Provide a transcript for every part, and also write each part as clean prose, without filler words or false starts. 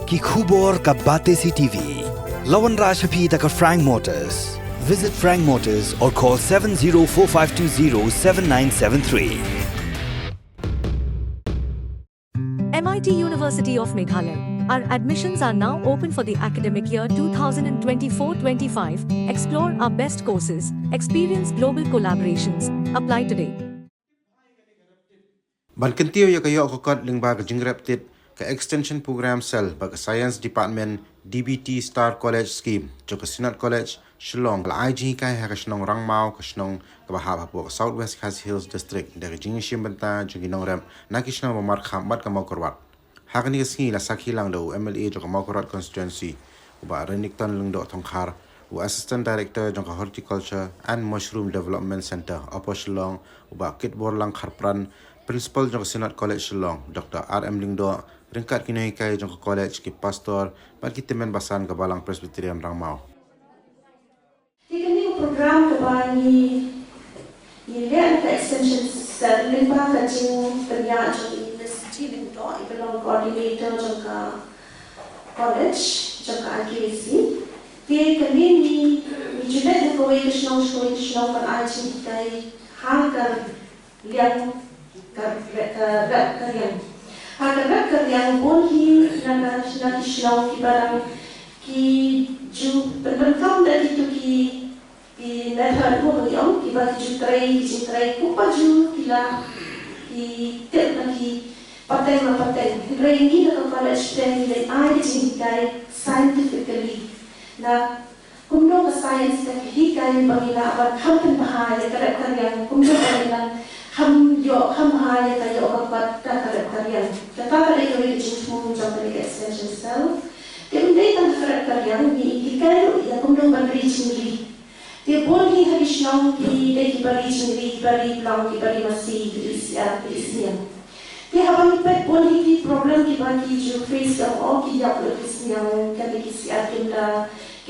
ki khubor ka Bate CTV. Lawan Rashaphi taka Frank Motors. Visit Frank Motors or call 7045207973. MIT University of Meghalaya. Our admissions are now open for the academic year 2024-25. Explore our best courses, experience global collaborations. Apply today. Ban kentiyo ya kayo akokot lingba ka jingreptit ka extension program cell ba ka science department DBT Star College scheme jo ka Sinat College Shillong la IG kai ha ka shnong rangmao ka shnong ka bahab ha Southwest Khasi Hills district da ka jingshim banta jo ginong ram na ki shnong mar khambat ka makorwat ha ka ni ka singi la sakhi lang do MLA jo ka makorwat constituency ba renikton lung do thongkhar assistant director jo ka horticulture and mushroom development center Upper Shillong ba kitbor lang kharpran Principal jong Sinat College Shillong, Dr. R.M. Lingdo, ringkat kinai kai jong college ki pastor, ban kitimen basan ka balang Presbyterian Rangmao. Ini program kebani lihat ke extension limba ka jing kerja jong university Lingdo, ibelong coordinator jong ka college, jong ka IKC. Dia kali ni judet ko wei kisnong kan aji kai hangkar liang kerjaan. Harga kerjaan pun nak Islam ki barang ki ju berbentuk dari itu ki negara pun yang ki bagi ju tray kupa ju kila ki ter lagi paten tray ini nak college dan nilai ai cintai scientifically na kumno ka science ka hikai bangila abar kampen bahaya kerjaan kumno bangila हम हाय का यो अकबर का करियन तथा करे को ये जिस मुंह जब करे एक्सटेंशन सेल तेम दे तन फरक करियन ये इकाई या कुंडो बंदरी चिंगली ते बोल ही हरिशनाओं की दे की बड़ी चिंगली बड़ी ब्लाउं की बड़ी मसी क्रिस्टियन ते हम पे बोल ही की प्रॉब्लम की बात की जो फेस का और की या क्रिस्टियन का किसी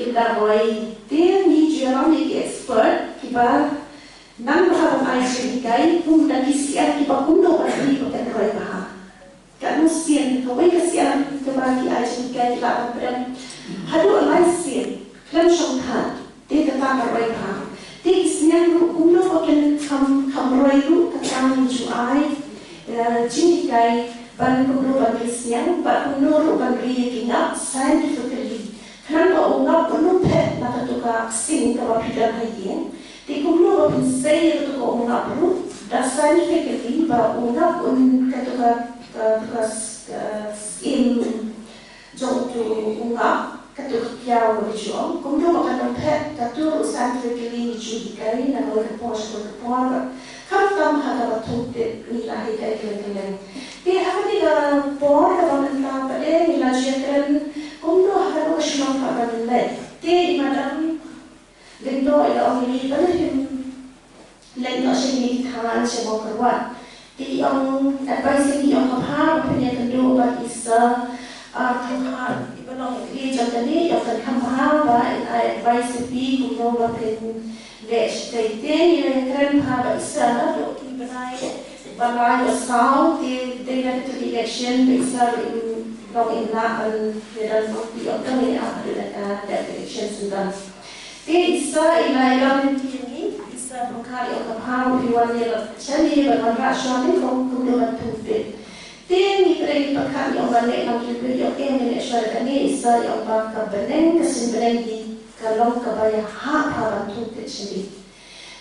किंदा रोई ते नी जो हम एक एक्सपर्ट की बात Nang bahang ay siya kung nagisiyan ki pakundo ka hindi ko kanroy baha. Kanu siyan kaway kasiyan kabaki ay siya laban pren. Hado alay siyan klan siyang kan. Di katakarroy baha. Di isiyan kundo ko kan kamroy ru katang ju ay jini kay ban kundo ban kisiyan ban kundo ru ban riya kinga scientifically. Klan ko ungap kundo pet nakatuka sing kawapidan hayin. Di kumlo ba say ito ko ungap ru dasar scientifically ba ungap katuka in jong tu ungap katuka kiaw rijong kumlo ba kanong pet katuro scientifically ni judikay na ngawag po kaptam hada ba tungtit nila hikay kailangan di hati ka por ka ba nang pade nila jekren kumlo hada ba siyang kabanilay di madam Lendo ila ang ini balahim lendo siya ni tangan siya mo karwan. Di ang advice ni ang kapha punya kendo ba isa tangan ibalong ija tani ang kapha ba advice bi kuno ba ken lesh tay ni kren ha ba isa na do ki banai balai asal di na to election isa long in la al dan di ang kami ada election sundan. Di isa ilayang ini isa mengkali orang paham piwanya jadi bagan rasio ni kong kunduman tufit. Di ni pergi pakai yang balik lagi beliau yang menyesal ni isa yang bangka beneng kesimpulan di kalau kebaya hak haram tufit sendiri.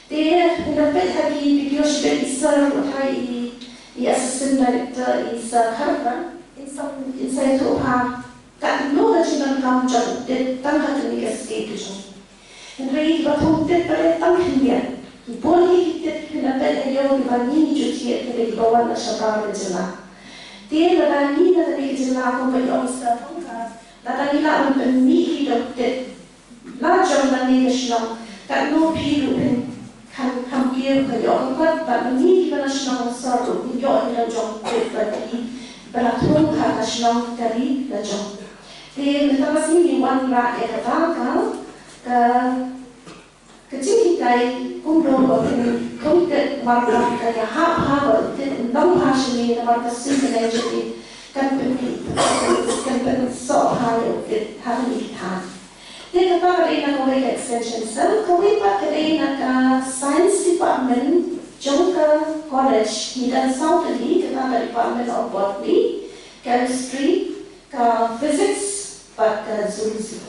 Di dapat lagi video sudah isa utai assistant director isa karban isa itu ha kat lu macam kamu jadi tangga tu ni kesik tu. Henry batuntet pada tangkian. Boleh kita dapat ayam dibanding cuci kita di bawah nasyakar berjelah. Dia ladani dari jelah kembali orang tangkap. Ladani lah untuk ni hidup det. Lajang lani nasional. Tak no pilu kan kampir kerja orang kuat. Tak ni kita nasional satu. Yo ina jom det bagi beratung hak nasional dari lajang. Dia kita masih ni wan rakyat katakan. Kecil kita kumpulan orang kumpulan marga kaya hap dan dalam bahasa ini marga sini jadi kan penting so hari ini kita. Dia kata kerana kau ini extension cell, kau ini kerana science department jangka college ni dan South Delhi kerana department of botany, chemistry, physics, dan zoology.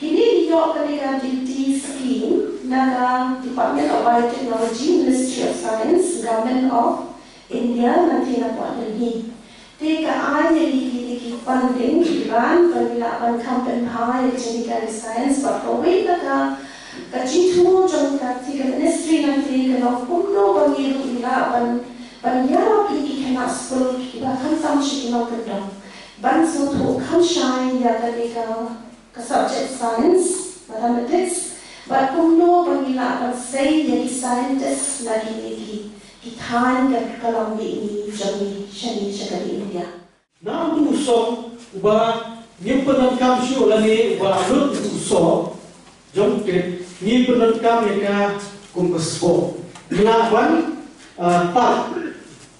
Kini dia kerana duty scheme naga Department of Biotechnology, Ministry of Science, Government of India nanti nak buat Delhi. Teka ai jadi funding Iran pemilakan campaign high jadi science berkawin naga kajitu jangka tiga ministry nanti kalau kuno bangiru ilapan banyak lagi kena school bahkan sama sih kedong banso tu kan shine ya ketika ke subject science mathematics berkuno bangilapan say jadi scientist lagi Kitan dan kalam ini jami shani shagari India. Nam usong uba nyimpenan kam syu lani uba lut usong jongte nyimpenan kam yaka kumbesbo. Ginawan tak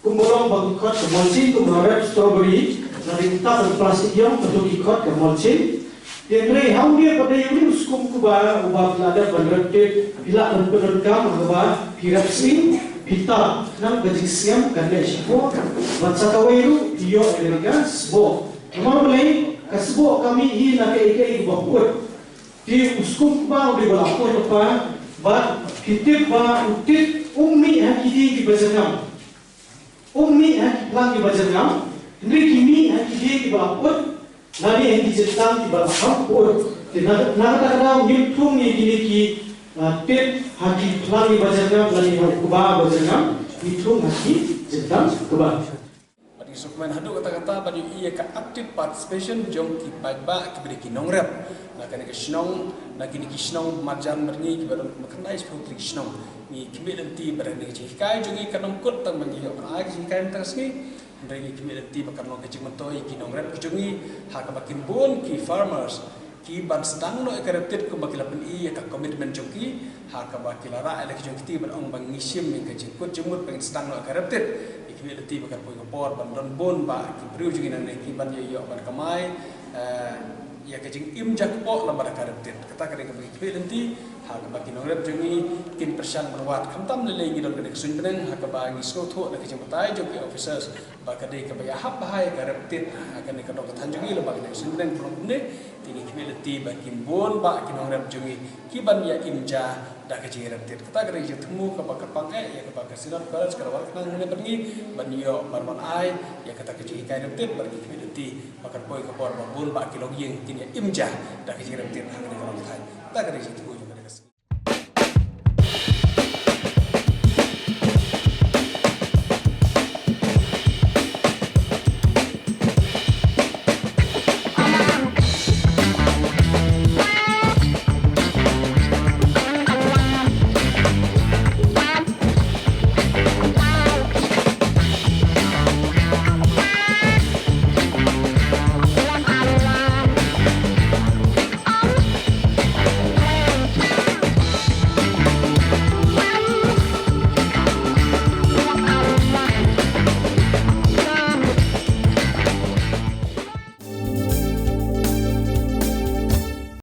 kumurong bagikot ke molcin kumurong strawberry lari tak plastik yang untuk ikot ke molcin. Tiada hal dia pada yang uskum kuba uba pelada bandrete bila nyimpenan kam uba pirapsi Pita nang gajisiam kanda sipo bansa kawairu iyo elegan sbo kemana mulai kasbo kami hi nak ikai baput di uskup ba di balaput apa ba kitip ba utit ummi hakidi di bazangam ummi hakiplang di bazangam ndri kimi hakidi di balaput nani yang dijetang di balaput nak nyimtung ni ki tit haki pelangi bajangam lagi kubah bajangam itu haki jendam kubah. Pada dokumen hadu kata-kata pada ia ke active participation jom ki baik ki beri ki nongrep nak kena ke snong nak kini ki snong marjan berni ki baru makanai seperti ki snong ni kimi nanti berani ki kai jungi kanong kut tang bagi ai ki kai tang sini beri kimi nanti bakar nong kecik mentoi ki nongrep ki jungi hak bakin bun ki farmers ki ban sedang no ekareptit ko bakilapan iya ka komitmen joki ha ka bakilara ele ki jokti ban ong bang ngisim min ka jikut jemut bang sedang no ekareptit ikwi leti bakar poi kopor ban don bon ba ki briu jogi nan ki ban yo ban kamai ya ka jing im jakpo lambar ekareptit kata ka ka ikwi lenti ha ka bakin ngrep jogi kin persan berwat khamtam le lengi don ka sun beneng ha ka ba ngi so tho la ki jeng batai joki officers ba ka de ka ba hap bahai ekareptit akan ka dok tan jogi lo ba ka sun beneng pelong ne ini kimiliti bakin bon ba kinong rem jungi kiban ya imja da ka jiram tit kata gari je temu ka bakar pangai ya ka bakar sinat college ka war kana ngene pergi ban yo barman ai ya kata ka ji kai rem tit bagi kimiliti bakar poi ka por bon ba kilong yeng kini imja da ka jiram tit ha ka kai kata gari je temu